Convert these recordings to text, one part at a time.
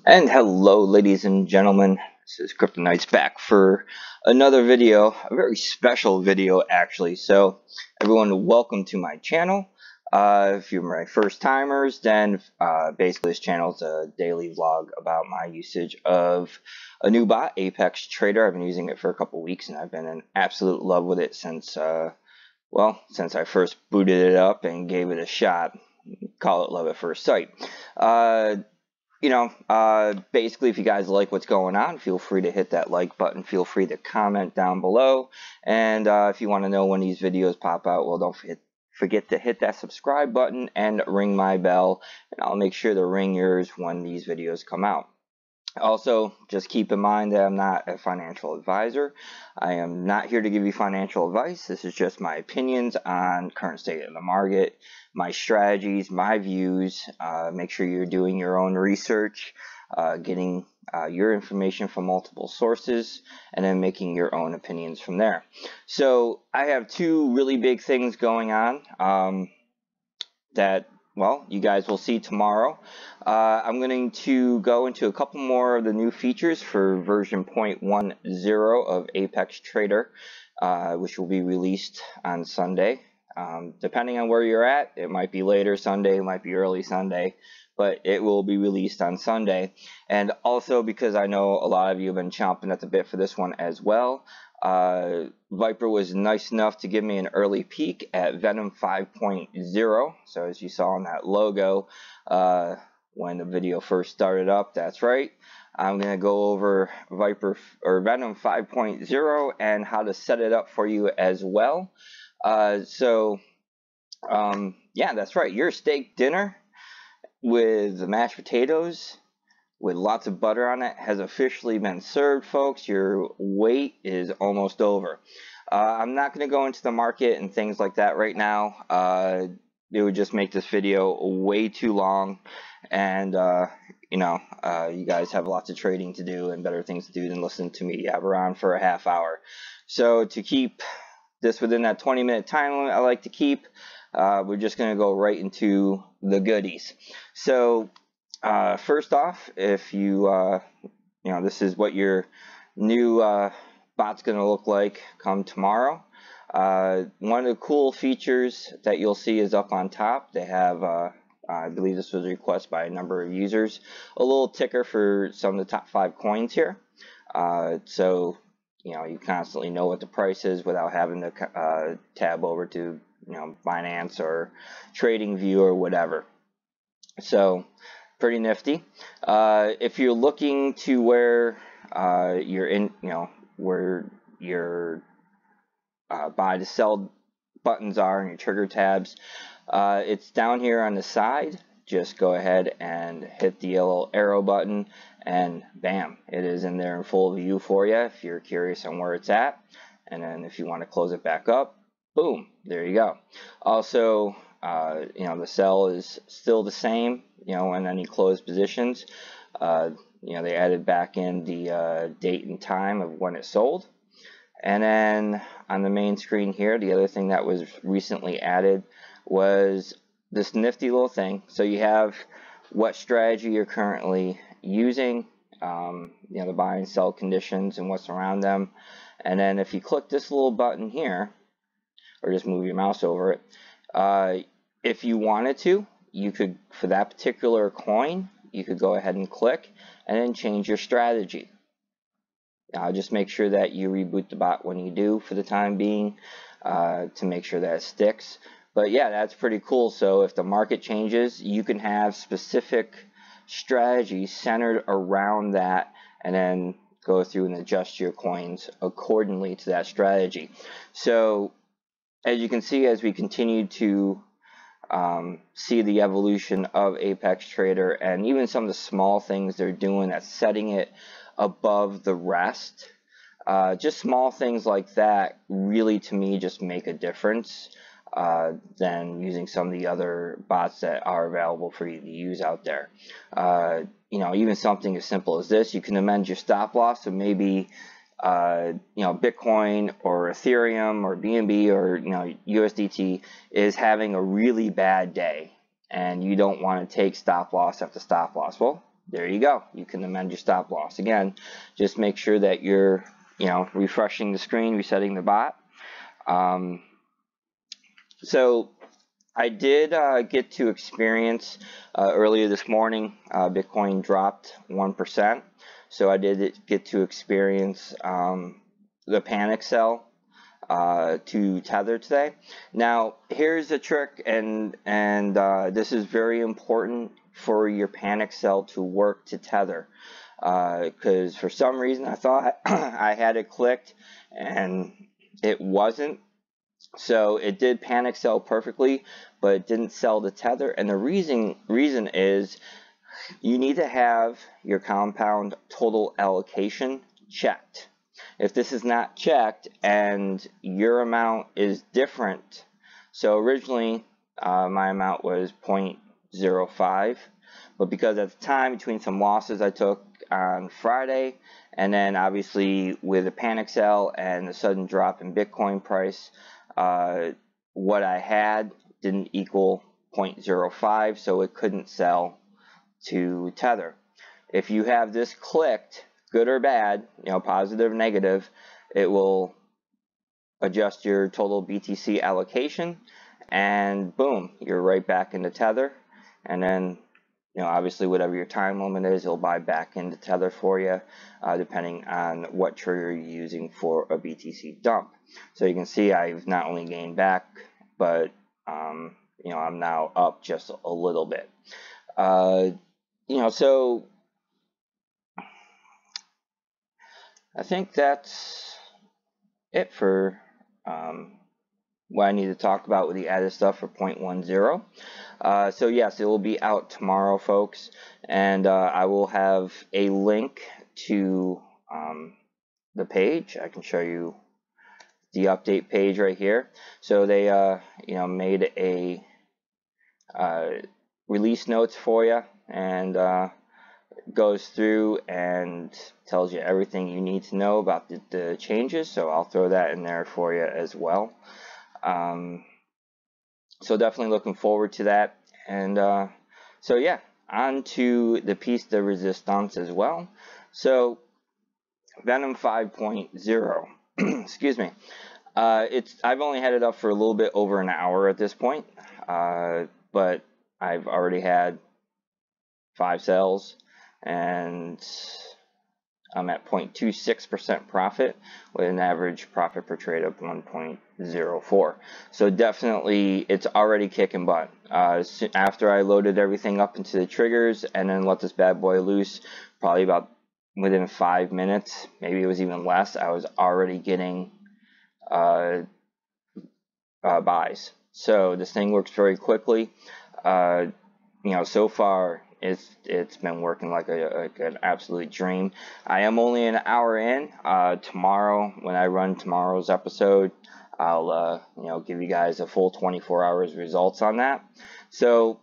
And hello, ladies and gentlemen. This is Kryptonite's back for another video, a very special video actually. So, everyone, welcome to my channel. If you're my first timers, then basically this channel is a daily vlog about my usage of a new bot, Apex Trader. I've been using it for a couple weeks, and I've been in absolute love with it since since I first booted it up and gave it a shot. Call it love at first sight. Basically, if you guys like what's going on, feel free to hit that like button. Feel free to comment down below. And if you want to know when these videos pop out, well, don't forget to hit that subscribe button and ring my bell. And I'll make sure to ring yours when these videos come out. Also, just keep in mind that I'm not a financial advisor. I am not here to give you financial advice. This is just my opinions on current state of the market, my strategies, my views. Make sure you're doing your own research, getting your information from multiple sources, and then making your own opinions from there. So I have two really big things going on that, well, you guys will see tomorrow. I'm going to go into a couple more of the new features for version 0.10 of Apex Trader, which will be released on Sunday. Depending on where you're at, it might be later Sunday, it might be early Sunday, but it will be released on Sunday. And also, because I know a lot of you have been chomping at the bit for this one as well, Viper was nice enough to give me an early peek at Venom 5.0. So as you saw in that logo when the video first started up, that's right, I'm going to go over Venom 5.0 and how to set it up for you as well. Yeah, that's right, your steak dinner with the mashed potatoes with lots of butter on it has officially been served, folks. Your wait is almost over. I'm not going to go into the market and things like that right now. It would just make this video way too long, and you guys have lots of trading to do and better things to do than listen to me yabber on for a half hour. So to keep this within that 20-minute time limit I like to keep, we're just going to go right into the goodies. So first off, if this is what your new bot's going to look like come tomorrow. One of the cool features that you'll see is up on top. They have, I believe this was a request by a number of users, a little ticker for some of the top 5 coins here. So you constantly know what the price is without having to tab over to Binance or TradingView or whatever. So pretty nifty. If you're looking to where where your buy to sell buttons are and your trigger tabs, it's down here on the side. Just go ahead and hit the yellow arrow button, and bam, it is in there in full view for you if you're curious on where it's at. And then if you want to close it back up, boom, there you go. Also, the sell is still the same, in any closed positions. They added back in the date and time of when it sold. And then on the main screen here, the other thing that was recently added was this nifty little thing. So you have what strategy you're currently using, the buy and sell conditions and what's around them. And then if you click this little button here, or just move your mouse over it, if you wanted to, you could, for that particular coin, you could go ahead and click and then change your strategy. Just make sure that you reboot the bot when you do for the time being, to make sure that it sticks. But yeah, that's pretty cool. So if the market changes, you can have specific strategies centered around that, and then go through and adjust your coins accordingly to that strategy. So as you can see, as we continue to see the evolution of Apex Trader, and even some of the small things they're doing that's setting it above the rest, just small things like that really, to me, just make a difference than using some of the other bots that are available for you to use out there. Even something as simple as this, you can amend your stop loss. So maybe Bitcoin or Ethereum or BNB or USDT is having a really bad day, and you don't want to take stop loss after stop loss. Well, there you go. You can amend your stop loss. Again, just make sure that you're, refreshing the screen, resetting the bot. So I did get to experience earlier this morning, Bitcoin dropped 1%. So I did get to experience the panic sell to Tether today. Now, here's a trick, and this is very important for your panic sell to work to Tether. Because for some reason I thought I had it clicked and it wasn't. So it did panic sell perfectly, but it didn't sell to Tether. And the reason is you need to have your compound total allocation checked. If this is not checked and your amount is different, so originally my amount was 0.05, but because at the time, between some losses I took on Friday, and then obviously with a panic sell and the sudden drop in Bitcoin price, what I had didn't equal 0.05, so it couldn't sell to Tether. If you have this clicked, good or bad, positive or negative, it will adjust your total BTC allocation, and boom, you're right back into Tether. And then, obviously whatever your time limit is, it'll buy back into Tether for you, depending on what trigger you're using for a BTC dump. So you can see I've not only gained back, but I'm now up just a little bit. So I think that's it for what I need to talk about with the added stuff for 0.10. So yes, it will be out tomorrow, folks, and I will have a link to the page. I can show you the update page right here. So they made a release notes for you, and goes through and tells you everything you need to know about the changes. So I'll throw that in there for you as well. So definitely looking forward to that. And so yeah, on to the piece de resistance as well. So Venom 5.0, excuse me. I've only had it up for a little bit over an hour at this point, but I've already had 5 sales, and I'm at 0.26% profit with an average profit per trade of 1.04. So definitely it's already kicking butt. After I loaded everything up into the triggers and then let this bad boy loose, probably about within 5 minutes, maybe it was even less, I was already getting buys. So this thing works very quickly. So far it's been working like an absolute dream. I am only an hour in. Tomorrow, when I run tomorrow's episode, I'll give you guys a full 24 hours results on that. So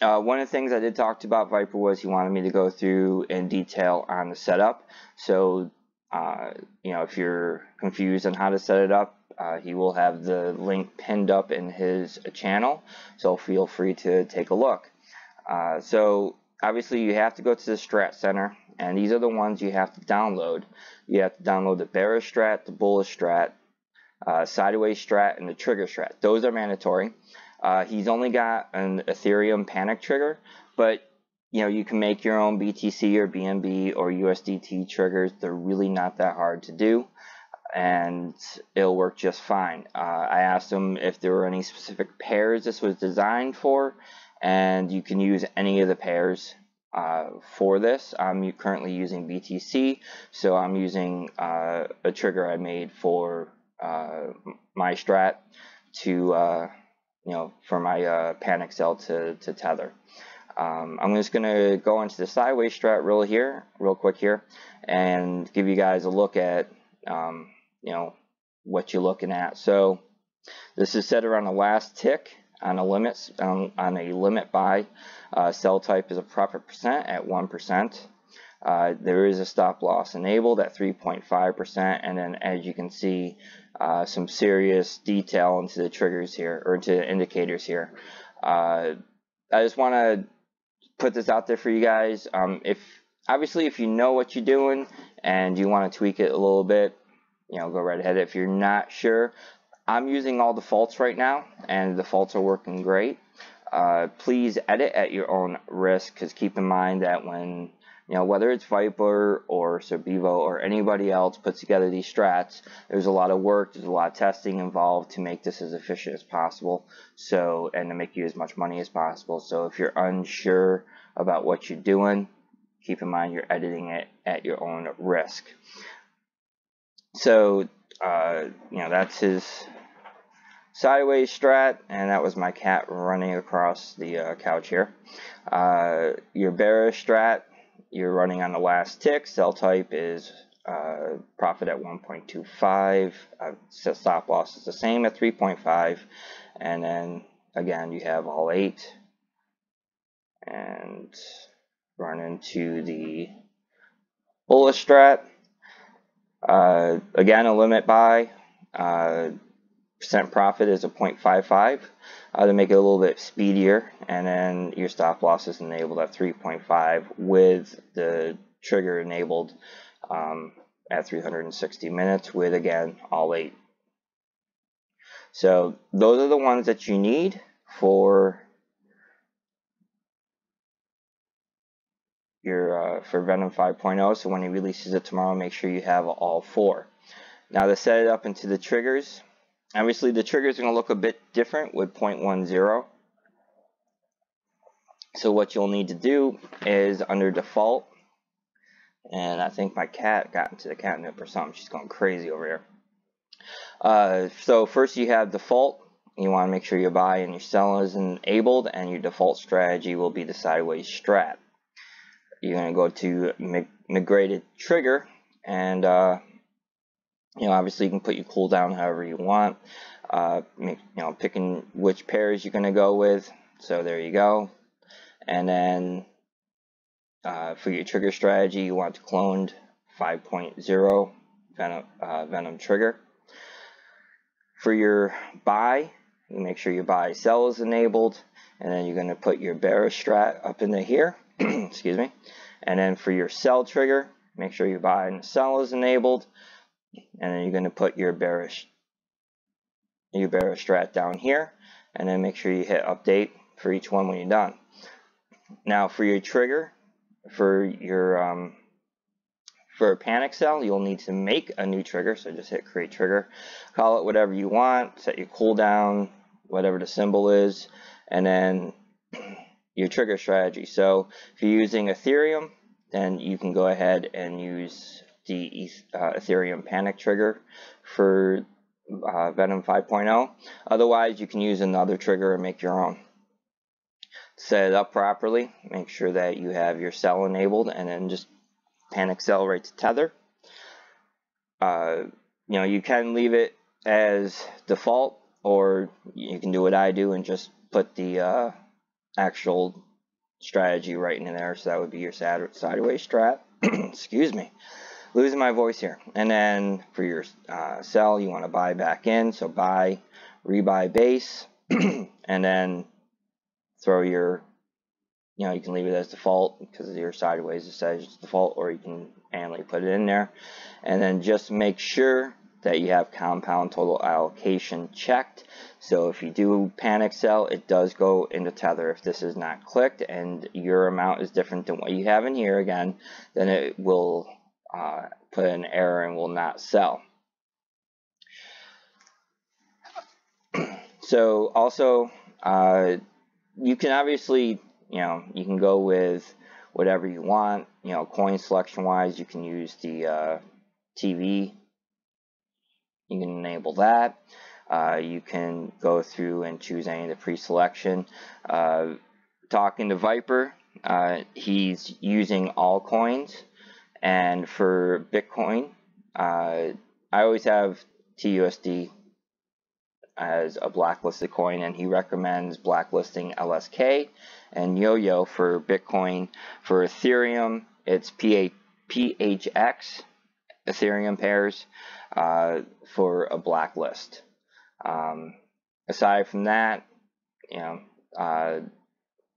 one of the things I did talk about Viper was he wanted me to go through in detail on the setup. So if you're confused on how to set it up, he will have the link pinned up in his channel, so feel free to take a look. So obviously you have to go to the Strat Center, and these are the ones you have to download. You have to download the bearish strat, the bullish strat, sideways strat, and the trigger strat. Those are mandatory. He's only got an Ethereum panic trigger, but you can make your own BTC or BNB or USDT triggers. They're really not that hard to do, and it'll work just fine. I asked him if there were any specific pairs this was designed for, and you can use any of the pairs for this. I'm currently using BTC, so I'm using a trigger I made for my strat to for my panic sell to Tether. I'm just going to go into the sideways strat real quick here, and give you guys a look at what you're looking at. So this is set around the last tick on a limit buy. Sell type is a profit percent at 1%. There is a stop loss enabled at 3.5%, and then as you can see, some serious detail into the triggers here, or into the indicators here. I just want to put this out there for you guys. If you know what you're doing and you want to tweak it a little bit, go right ahead. If you're not sure, I'm using all defaults right now, and the defaults are working great. Please edit at your own risk, because keep in mind that when, whether it's Viper or Cerbevo or anybody else puts together these strats, there's a lot of work, there's a lot of testing involved to make this as efficient as possible, and to make you as much money as possible. So if you're unsure about what you're doing, keep in mind you're editing it at your own risk. So, that's his sideways strat, and that was my cat running across the couch here. Your bearish strat, you're running on the last tick. Sell type is profit at 1.25. Stop loss is the same at 3.5. And then, again, you have all 8. And run into the bullish strat. Again, a limit buy. Percent profit is a 0.55 to make it a little bit speedier, and then your stop loss is enabled at 3.5 with the trigger enabled at 360 minutes with, again, all 8. So those are the ones that you need for your for Venom 5.0. So when he releases it tomorrow, make sure you have all 4. Now to set it up into the triggers. Obviously, the trigger is going to look a bit different with 0.10. So what you'll need to do is under default, and I think my cat got into the catnip or something. She's going crazy over here. So first you have default. You want to make sure your buy and your sell is enabled, and your default strategy will be the sideways strat. You're going to go to migrated trigger, and obviously you can put your cooldown however you want. Picking which pairs you're going to go with. So there you go. And then for your trigger strategy, you want to clone 5.0 Venom trigger. For your buy, you make sure your buy sell is enabled, and then you're going to put your bearish strat up into here. Excuse me. And then for your sell trigger, make sure your buy and sell is enabled. And then you're going to put your bearish strat down here, and then make sure you hit update for each one when you're done. Now for your trigger, for your for a panic sell, you'll need to make a new trigger. So just hit create trigger, call it whatever you want, set your cooldown, whatever the symbol is, and then your trigger strategy. So if you're using Ethereum, then you can go ahead and use the Ethereum panic trigger for Venom 5.0. Otherwise, you can use another trigger and make your own. Set it up properly. Make sure that you have your sell enabled, and then just panic sell right to tether. You can leave it as default, or you can do what I do and just put the actual strategy right in there. So that would be your sideways strat. Excuse me. Losing my voice here. And then for your sell, you want to buy back in. So buy, rebuy base, and then throw your, you can leave it as default because your sideways it says it's default, or you can manually put it in there. And then just make sure that you have compound total allocation checked. So if you do panic sell, it does go into tether. If this is not clicked and your amount is different than what you have in here, again, then it will put an error and will not sell. So also, you can obviously, you can go with whatever you want. Coin selection wise, you can use the TV. You can enable that. You can go through and choose any of the pre-selection. Talking to Viper, he's using all coins. And for Bitcoin, I always have TUSD as a blacklisted coin, and he recommends blacklisting LSK and Yo-Yo for Bitcoin. For Ethereum, it's PHX Ethereum pairs for a blacklist. Aside from that,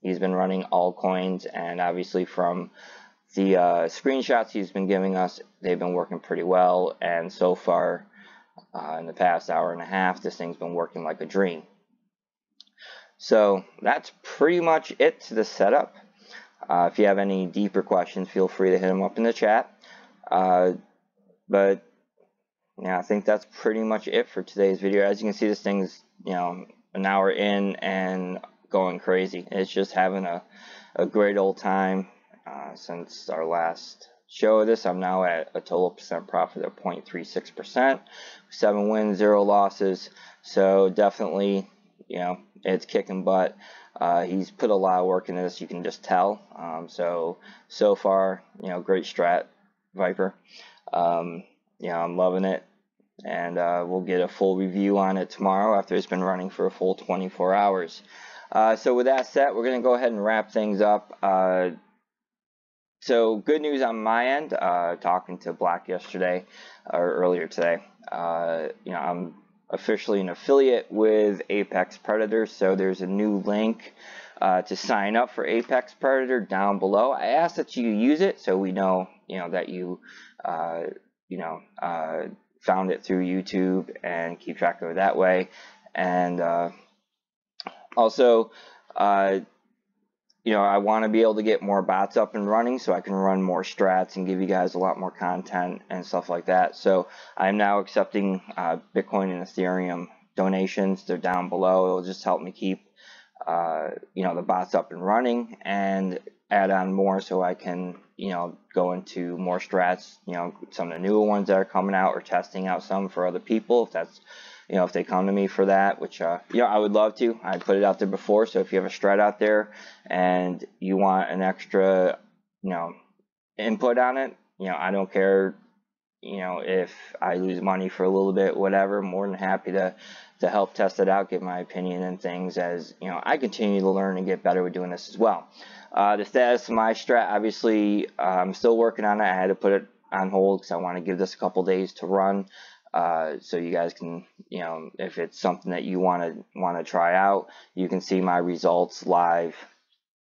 He's been running all coins, and obviously from the screenshots he's been giving us, they've been working pretty well, and so far in the past hour and a half, this thing's been working like a dream. So that's pretty much it to the setup. If you have any deeper questions, feel free to hit them up in the chat. But yeah, I think that's pretty much it for today's video. As you can see, this thing's, you know, an hour in and going crazy. It's just having a great old time. Since our last show of this, I'm now at a total percent profit of 0.36%, 7 wins, 0 losses. So definitely, you know, it's kicking butt. He's put a lot of work into this, you can just tell. So far, you know, great strat, Viper. You know, I'm loving it, and we'll get a full review on it tomorrow after it's been running for a full 24 hours. So with that said, we're going to go ahead and wrap things up. So good news on my end, talking to Black yesterday, or earlier today, you know, I'm officially an affiliate with Apex Predator, so there's a new link to sign up for Apex Predator down below. I ask that you use it so we know, you know, that you, found it through YouTube and keep track of it that way. And also, you know, I want to be able to get more bots up and running so I can run more strats and give you guys a lot more content and stuff like that. So I'm now accepting Bitcoin and Ethereum donations. They're down below. It'll just help me keep, you know, the bots up and running and add on more so I can, you know, go into more strats, you know, some of the newer ones that are coming out, or testing out some for other people if that's, you know, if they come to me for that, which, you know, I would love to. I put it out there before, so if you have a strat out there and you want an extra, you know, input on it, you know, I don't care, you know, if I lose money for a little bit, whatever, more than happy to help test it out, give my opinion and things, as, you know, I continue to learn and get better with doing this as well. The status of my strat, obviously, I'm still working on it. I had to put it on hold because I want to give this a couple days to run. So you guys can, you know, if it's something that you want to try out, you can see my results live,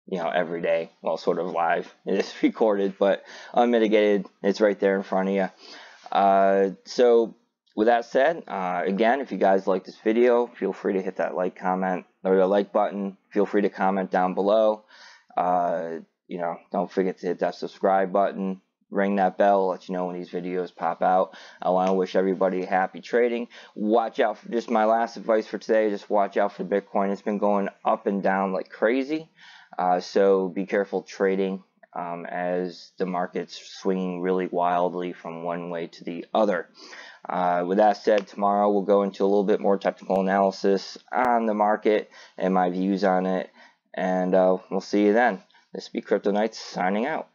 you know, every day. Well, sort of live. It is recorded, but unmitigated. It's right there in front of you. So with that said, again, if you guys like this video, feel free to hit that like, comment, or the like button. Feel free to comment down below. You know, don't forget to hit that subscribe button. Ring that bell, let you know when these videos pop out. I want to wish everybody happy trading. Watch out for, just my last advice for today, just watch out for Bitcoin. It's been going up and down like crazy. So be careful trading as the market's swinging really wildly from one way to the other. With that said, tomorrow we'll go into a little bit more technical analysis on the market and my views on it. And we'll see you then. This will be Crypto Knights signing out.